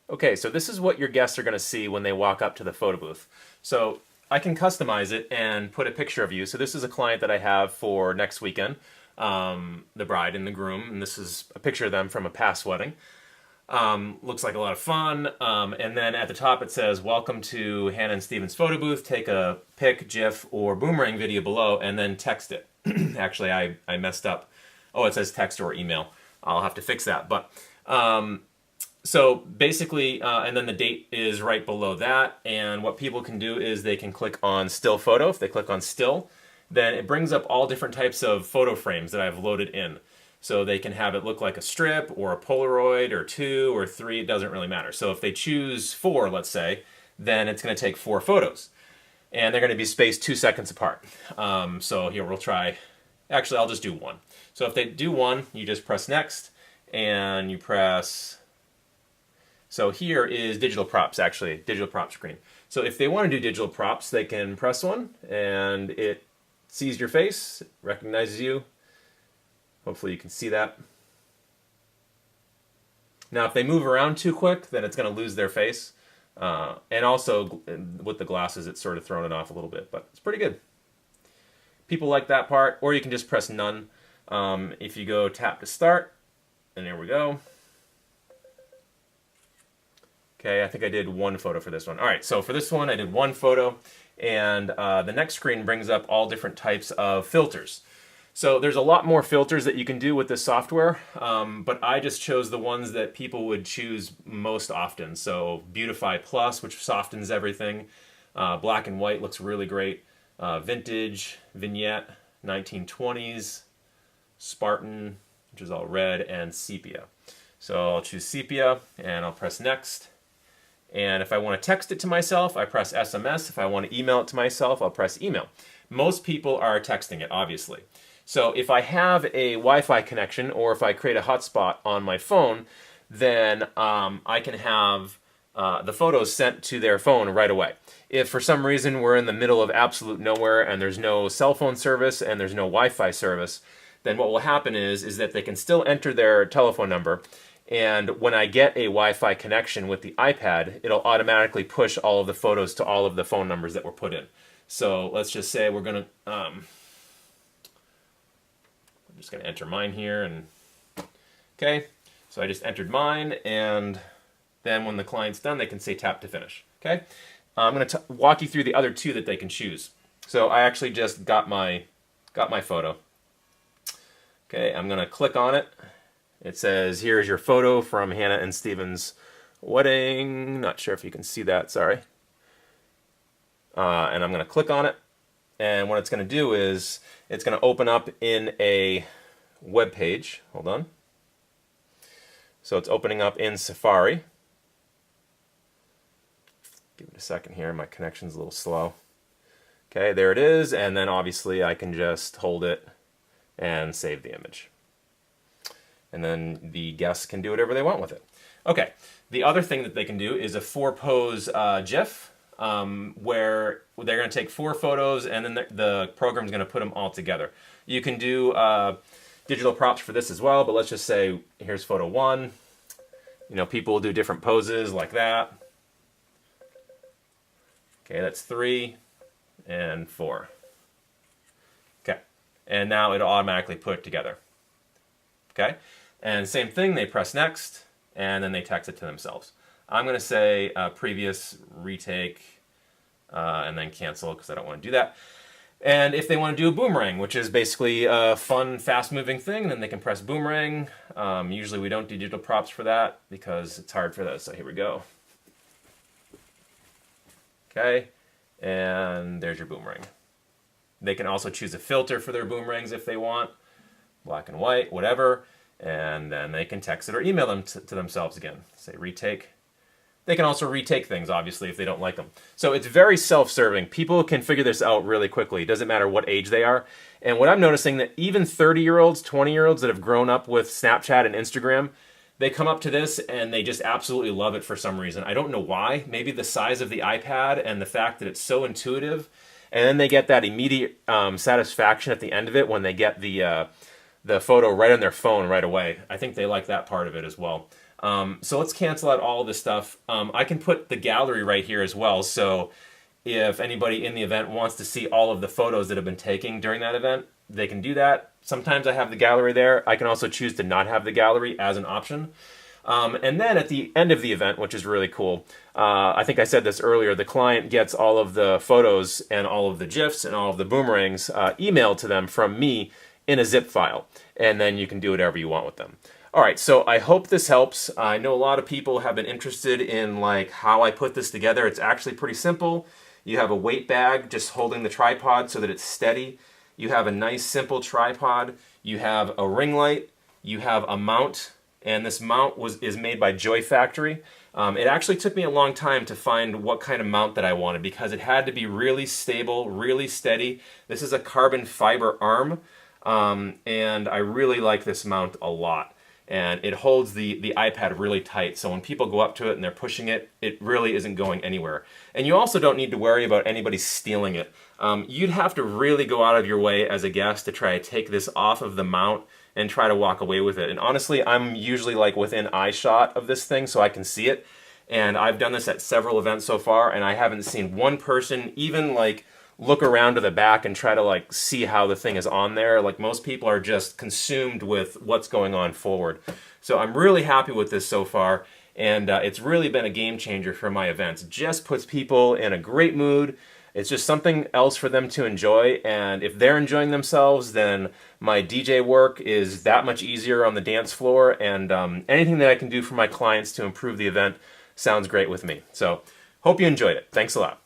Okay, so this is what your guests are going to see when they walk up to the photo booth. So I can customize it and put a picture of you. So this is a client that I have for next weekend, the bride and the groom, and this is a picture of them from a past wedding. Looks like a lot of fun. And then at the top it says, welcome to Hannah and Steven's photo booth. Take a pic, GIF, or Boomerang video below, and then text it. Actually, I messed up. Oh, it says text or email. I'll have to fix that. But so basically, and then the date is right below that. And what people can do is they can click on still photo. If they click on still, then it brings up all different types of photo frames that I've loaded in. So they can have it look like a strip or a Polaroid or 2 or 3, it doesn't really matter. So if they choose 4, let's say, then it's going to take 4 photos. And they're going to be spaced 2 seconds apart. So here we'll try, actually I'll just do 1. So if they do 1, you just press next and you press, so here is digital props, actually, digital prop screen. So if they want to do digital props, they can press 1 and it sees your face, recognizes you. Hopefully you can see that. Now if they move around too quick, then it's going to lose their face. And also with the glasses, it's sort of thrown it off a little bit, but it's pretty good. People like that part, or you can just press none. If you go tap to start, and there we go. Okay, I think I did 1 photo for this one. All right, so for this one, I did 1 photo, and the next screen brings up all different types of filters. So there's a lot more filters that you can do with this software, but I just chose the ones that people would choose most often. So Beautify Plus, which softens everything. Black and white looks really great. Vintage, Vignette, 1920s, Spartan, which is all red, and Sepia. So I'll choose Sepia, and I'll press next. And if I want to text it to myself, I press SMS. If I want to email it to myself, I'll press email. Most people are texting it, obviously. So if I have a Wi-Fi connection or if I create a hotspot on my phone, then I can have the photos sent to their phone right away. If for some reason we're in the middle of absolute nowhere and there's no cell phone service and there's no Wi-Fi service, then what will happen is that they can still enter their telephone number, and when I get a Wi-Fi connection with the iPad, it'll automatically push all of the photos to all of the phone numbers that were put in. So let's just say we're going to... I'm just going to enter mine here, and okay, so I just entered mine, and then when the client's done, they can say tap to finish. Okay, I'm going to walk you through the other 2 that they can choose. So I actually just got my photo. Okay, I'm going to click on it. It says here's your photo from Hannah and Steven's wedding. Not sure if you can see that, sorry. And I'm going to click on it. And what it's going to do is it's going to open up in a web page. Hold on. So it's opening up in Safari. Give it a second here. My connection's a little slow. Okay, there it is. And then obviously I can just hold it and save the image. And then the guests can do whatever they want with it. Okay, the other thing that they can do is a 4-pose GIF. Where they're going to take 4 photos and then the program's going to put them all together. You can do digital props for this as well, but let's just say here's photo 1. You know, people will do different poses like that. Okay, that's 3 and 4. Okay, and now it'll automatically put it together. Okay, and same thing, they press next and then they text it to themselves. I'm going to say previous, retake, and then cancel because I don't want to do that. And if they want to do a boomerang, which is basically a fun, fast-moving thing, then they can press boomerang. Usually we don't do digital props for that because it's hard for that. So here we go. Okay, and there's your boomerang. They can also choose a filter for their boomerangs if they want, black and white, whatever, and then they can text it or email them to themselves again. Say retake. They can also retake things, obviously, if they don't like them. So it's very self-serving. People can figure this out really quickly. It doesn't matter what age they are. And what I'm noticing that even 30-year-olds, 20-year-olds that have grown up with Snapchat and Instagram, they come up to this and they just absolutely love it for some reason. I don't know why. Maybe the size of the iPad and the fact that it's so intuitive. And then they get that immediate satisfaction at the end of it when they get the photo right on their phone right away. I think they like that part of it as well. So let's cancel out all of this stuff. I can put the gallery right here as well. So if anybody in the event wants to see all of the photos that have been taken during that event, they can do that. Sometimes I have the gallery there. I can also choose to not have the gallery as an option. And then at the end of the event, which is really cool, I think I said this earlier, the client gets all of the photos and all of the GIFs and all of the boomerangs emailed to them from me in a zip file. And then you can do whatever you want with them. All right, so I hope this helps. I know a lot of people have been interested in like how I put this together. It's actually pretty simple. You have a weight bag just holding the tripod so that it's steady. You have a nice simple tripod. You have a ring light. You have a mount. And this mount is made by Joy Factory. It actually took me a long time to find what kind of mount that I wanted because it had to be really stable, really steady. This is a carbon fiber arm, and I really like this mount a lot. And it holds the iPad really tight, so when people go up to it and they're pushing it, it really isn't going anywhere. And you also don't need to worry about anybody stealing it. You'd have to really go out of your way as a guest to try to take this off of the mount and try to walk away with it. And honestly, I'm usually like within eye shot of this thing so I can see it. And I've done this at several events so far, and I haven't seen one person even like look around to the back and try to like see how the thing is on there. Like most people are just consumed with what's going on forward. So I'm really happy with this so far, and it's really been a game changer for my events. It just puts people in a great mood. It's just something else for them to enjoy, and if they're enjoying themselves, then my DJ work is that much easier on the dance floor, and anything that I can do for my clients to improve the event sounds great with me. So hope you enjoyed it. Thanks a lot.